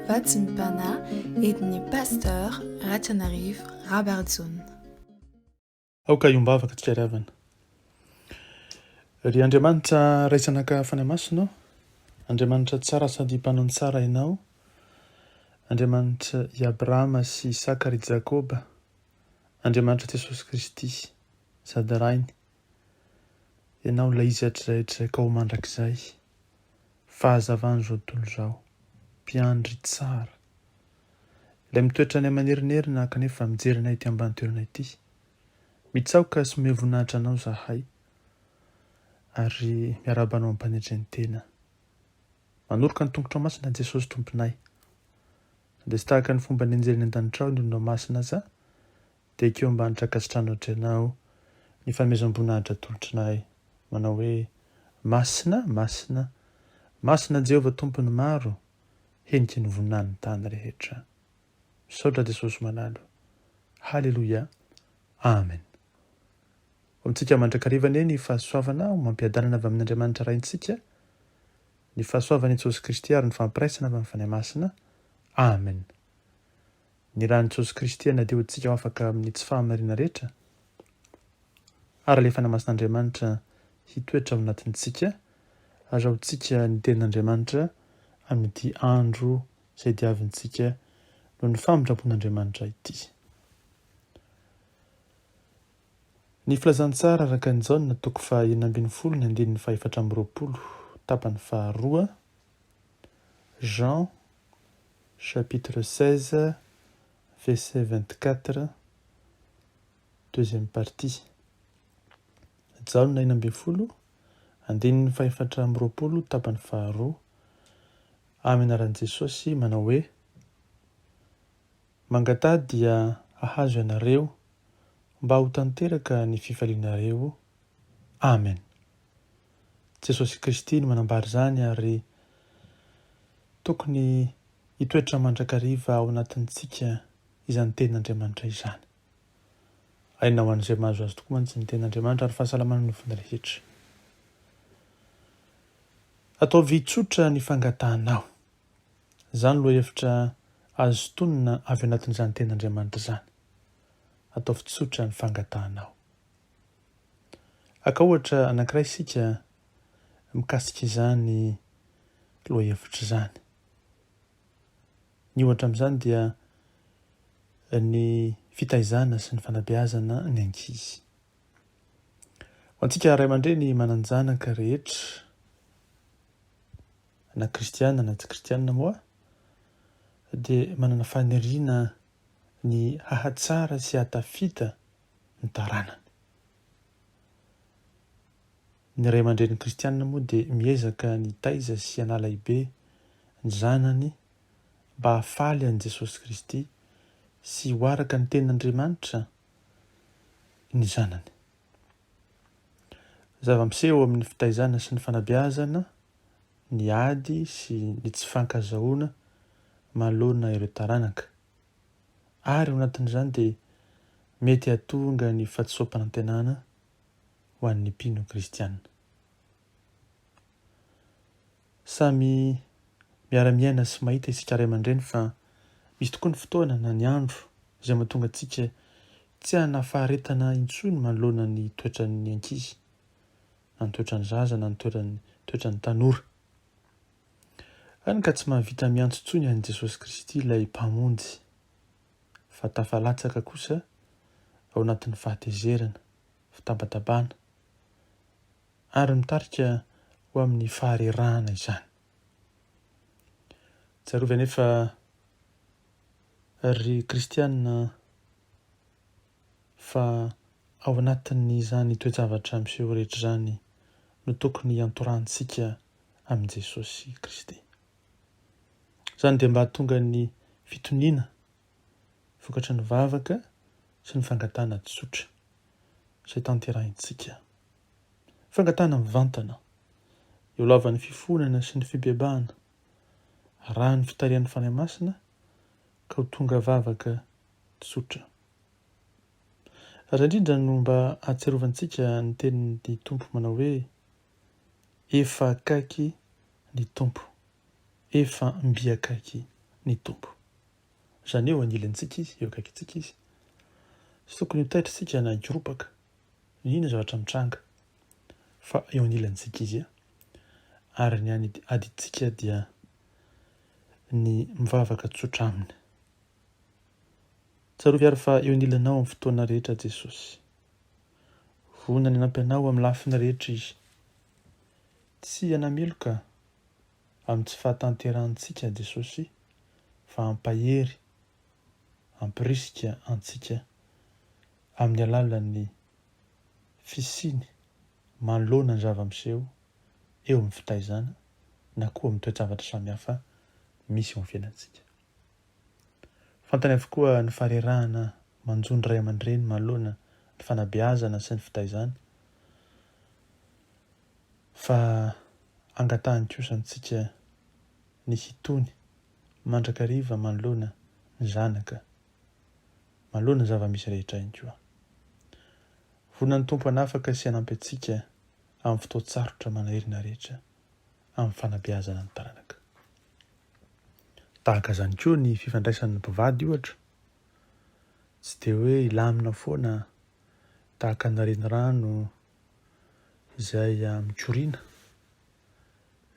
Vatsimpana et Dieu Pasteur RATIANARIVO Rabarijaona. Aoka iombavaka tsy tiaravana. Ry Andriamanitra raisanaka fanay masina, Andriamanitra tsara sady mpanao tsara ianao, Andriamanitra i Abrahama sy Isaka ry Jakoba, Andriamanitra Jesosy Kristy sady rainy, ianao ilay izy rehetra ka ho mandrakizay, fahazavany zao tontolo izao, mpiandry tsara, ilay mitoetra ny amanerinerina kanefa mijerina ity ambany toerana ity, mitsaoka sy mihavoninahitra anao zahay, ary miarabanao ampanendry ny tena. Manoroka ny tongotra masina Jesosy tomponay, dia sy tahaka ny fomba nenjeriny an-danitra ao ny olona masina aza, dia ekeo mbanitra kasitrano atrenao ny fanomezam-boninahitra tolotrinay, manao hoe masina, masina, masina Jehovah tompony maro, heniky ny voninahiny tany rehetra. Misaotra Jesosy manalo. Halleluja. Amen. Amintsika mandrakariva ny fahasoavana mampiadanana avy amin'Andriamanitra raintsika, ny fahasoavana Jesosy Kristy ary ny fampiraisana avy amin'ny fanay masina. Amen. Ny rahan'i Jesosy Kristy na dia hoantsika ho afaka amin'ny tsy fahamarina rehetra, ary ilay fanay masin'Andriamanitra hitoetra ao anatintsika, azahoantsika ny tenin'Andriamanitra amin'ity andro izay diavintsika noho ny famindrapon'Andriamanitra ity. Ny filazantsara araka ny Jaona toko fa 12 ny andininy fa 420 tapany faharoa, Jean chapitre 16 verset 24 deuxième partie. Jaona 12 andininy fa 420 tapany faharoa, amin'ny anaran'i Jesosy manao hoe: mangataha dia ahazo ianareo mba ho tanteraka ny fifalianareo. Amen. Jesosy Kristy no manambary izany ary tokony hitoetra mandrakariva ao anatintsika izany tenin'Andriamanitra izany. Aina ho an'izay mahazo azy tokoa mantsy ny tenin'Andriamanitra ary fahasalamana ny fony rehetra. Ataovy tsotra ny fangatahanao. Izany lohahevitra azo tonina avy anatin'izany tenin'Andriamanitra izany. Ataovy tsotra ny fangatahanao. Aka ohatra anankiray isika mikasika izany lohahevitra izany. Ny ohatra amin'izany dia ny fitaizana sy ny fanabeazana ny ankizy. Ho antsika ray aman-dreny manan-janaka rehetra, na kristiana na tsy kristiana moa, dia manana faniriana ny hahatsara sy hatafita ny taranany. Ny ray aman-dreny kristiana moa dia miezaka ny taiza sy hanalaibe ny zanany mba hafaly an'i Jesosy Kristy sy ho araka ny tenin'Andriamanitra ny zanany. Zava-miseho amin'ny fitaizana sy ny fanabeazana, ny ady sy ny tsy fankazahoana manoloana ireo taranaka. Ary ao anatin'izany dia mety hahatonga ny fahadisom-panantenana ho an'ny mpino kristiana. Samy miara-miaina sy mahita isika ray aman-dreny fa misy tokoa ny fotoana na ny andro izay mahatonga antsika tsy hana faharetana intsony manoloana ny toetran'ny ankizy, na ny toetran'ny zaza, na ny toetran'ny tanora. Hany ka tsy mahavita miantso intsony an'i Jesosy Kristy ilay mpamonjy, fa tafalatsaka kosa ao anatin'ny fahatezerana, fitabatabana, ary mitarika ho amin'ny faharerahana izany. Tsarovy anefa ry kristiana fa ao anatin'izany toe-javatra miseho rehetra izany no tokony hiantorantsika amin'i Jesosy Kristy. Izany dia mba hahatonga ny fitoniana vokatra ny vavaka sy ny fangatahana tsotra izay tanterahintsika. Fangatahana mivantana, iolavan'ny fifonana sy ny fibebahana, raha ny fitarian'ny fanay masina ka ho tonga vavaka tsotra. Raha indrindra no mba ahatserovantsika ny tenin'ny Tompo manao hoe: efa akaiky ny Tompo, efa mby akaiky ny tompo. Izany eo anilantsika izy, eo akaikitsika izy. Sy tokony ho taitritsika na hikoropaka, inona zavatra mitranga, fa eo anilantsika izy ary ny aditsika dia ny mivavaka tsotra aminy. Tsarovy ary fa eo anilanao amin'ny fotoana rehetra Jesosy. Vonona ny anampianao amin'ny lafiny rehetra izy. Tsy hanameloka amin'ny tsy fahatanterantsika Jesosy, fa ampahery, ampirisika antsika amin'ny alalan'ny fisiny manoloana ny zava-miseho eo amin'ny fitaizana na koa amin'ny toe-javatra samihafa misy eo amin'ny fiainantsika. Fantany avokoa ny farerahana manjony ray aman-dreny manoloana ny fanabeazana sy ny fitaizana, fa angatahany kosa antsika ny hitony mandrakariva manoloana ny zanaka, manoloana ny zava-misy rehetra ihany koa. Vonona ny tompo hanafaka sy hanampy antsika amin'ny fotoan-tsarotra manahirana rehetra amin'ny fanabeazana ny taranaka. Tahaka izany koa ny fifandraisan'ny mpivady ohatra. Tsy dia hoe ilamina foana tahaka ny renirano izay mikoriana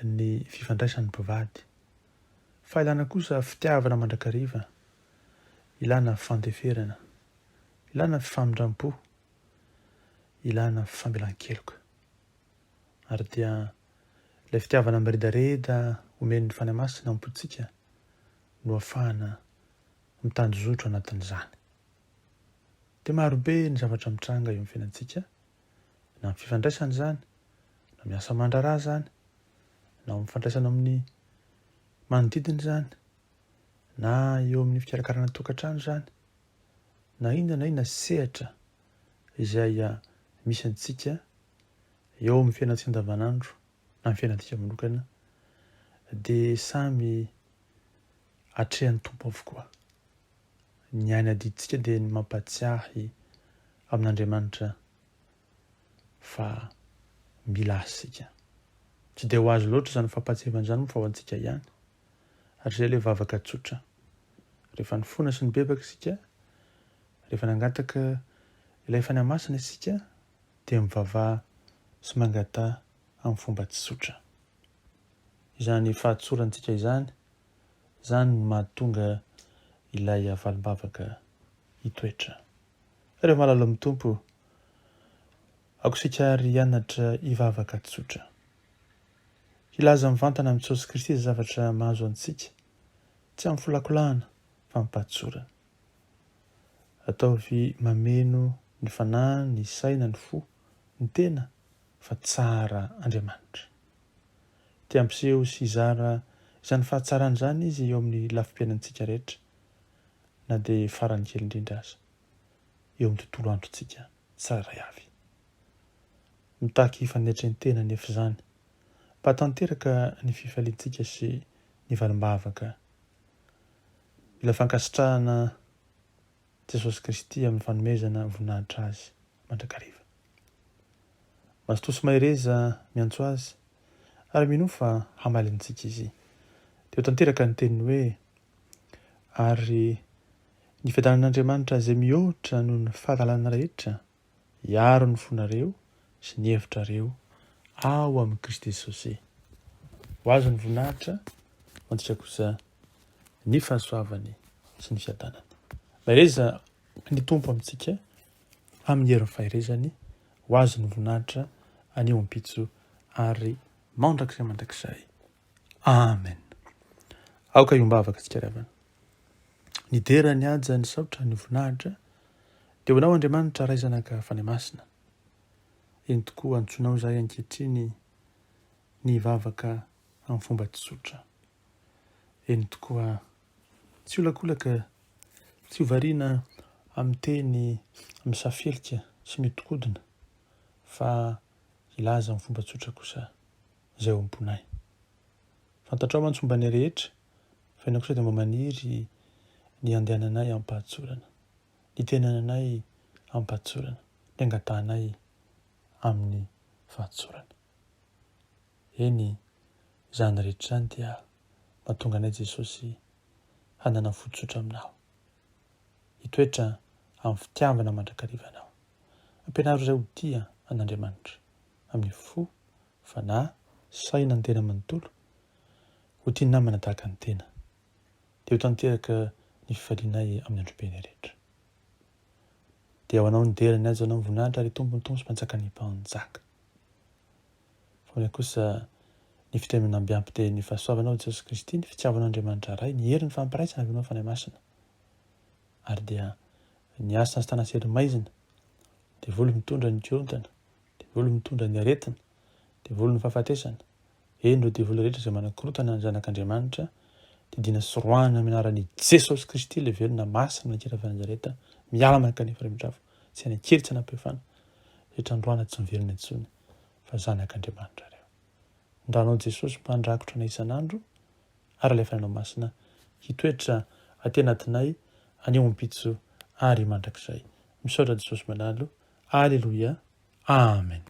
ny fifandraisan'ny mpivady, fa ilana kosa fitiavana mandrakariva, ilana fandeferana, ilana fifamindram-po, ilana fambelan-keloka. Ary dia ilay fitiavana miredareda omen'ny fanahy masina ampotsika no ahafahana mitandrozotro anatin'izany. Dia marobe ny zavatra mitranga eo amin'ny fiainantsika, na amin'ny fifandraisana izany, na miasa mandraraha izany, na mifandraisana amin'ny manodidina izany, na eo amin'ny fikarakarana tokantrano izany, na inona sehatra izay misy antsika eo amin'ny fiainantsika andavanandro na amin'ny fiainantsika manokana, dia samy atrehan'ny tompo avokoa. Ny any adiditsika dia ny mampatsiahy amin'Andriamanitra fa mila asika. Tsy dia ho azo loatra izany fampatsiahana izany moa fa ho antsika ihany. Ary izay ilay vavaka tsotra. Rehefa nifoana sy nibebaka isika, rehefa nangataka ilay fanahy masina isika, dia mivavaha sy mangataha amin'ny fomba tsotra. Izany fahatsorantsika izany no mahatonga ilay valim-bavaka hitoetra. Rehefa malala amin'ny tompo, aokosika ary hianatra hivavaka tsotra. Hilaza mivantana amin'ny Jesosy Kristy izay zavatra mahazo antsika, tsy amin'ny folakolahana fa amin'ny fahatsorana. Ataovy mameno ny fanahy, ny saina, ny fo, ny tena fa tsara Andriamanitra. Tia ampiseho sy hizara izany fahatsarana izany izy eo amin'ny lafim-piainantsika rehetra, na dia farany kely indrindra aza, eo amin'ny tontolo androntsika tsirairay avy. Mitaky fanetry ny tena nefa izany, mba tanteraka ny fifaliantsika sy ny valim-bavaka. Mila fankasitrahana Jesosy Kristy amin'ny fanomezana voninahitra azy mandrakariva. Mazotoa sy mahireza miantso azy, ary mino fa hamaly antsika izy. Dia tanteraka ny teniny hoe, ary ny fiadanan'Andriamanitra izay mihoatra noho ny fahalalana rehetra, hiaro ny fonareo sy ny hevitrareo ao amin'ny Kristy Jesosy. Ho azo ny voninahitra, ho antsika kosa ny fahasoavany sy ny fiadanana. Mahireza ny tompo amintsika amin'ny herin'ny fahirezany, ho azo ny voninahitra anio ampitso ary mandrakizay. Amen. Aoka iombavaka antsika ravana. Ny dera ny haja ny saotra ny voninahitra, dia ho anao Andriamanitra ray zanaka fanahy masina. Eny tokoa antsonao izahay ankehitriny ny vavaka amin'ny fomba tsotra. Eny tokoa tsy holakolaka, tsy hovariana amin'ny teny misafelika sy mitokodina, fa ilaza amin'ny fomba tsotra kosa izay ao am-ponay. Fantatrao mantsy momba ny rehetra, fa ianao kosa dia mba maniry ny andehananay amin'ny fahatsorana, ny tenananay amin'ny fahatsorana, ny angatahanay amin'ny fahatsorana. Eny, izany rehetra izany dia mahatonga anay Jesosy hanana fototsotra aminao, hitoetra amin'ny fitiavana mandrakarivanao. Ampianaro izay ho tia an'Andriamanitra amin'ny fo, fanahy, saina ny tena manontolo, ho tia ny namana tahaka ny tena, dia ho tanteraka ny fifalianay amin'ny androm-piainana rehetra. Dia ho anao ny derany azy anao ny voninahitra ary tompony tompo sy mpanjaka ny mpanjaka. Fa ny kosa ny fiteminam-biampy teny fahasoavanao Jesosy Kristy, ny fitiavan'Andriamanitra ray, ny herin'ny fampiraisana avy anao fanahy masina, ary dia ny asa sy tanasely maizina, dia voly mitondra ny korontana, dia voly mitondra ny aretina, dia voly ny fahafatesana, eny dia voly rehetra izay manakorotana ny zanak'Andriamanitra, dia dina sorohana amin'ny anaran'i Jesosy Kristy ilay velona masina nakira avy Nazareta, miala mankanefa rehetrafo, tsy hanan-kery tsy hanam-pehefana, rehetra androana tsy miverina intsony fa zanak'Andriamanitra reo. Ndranao Jesosy mpandrakotra anay isan'andro, ary alefananao masina hitoetra aty anatinay anio ampitso ary mandrakizay. Misaotra Jesosy manalo. Alleluia. Amen.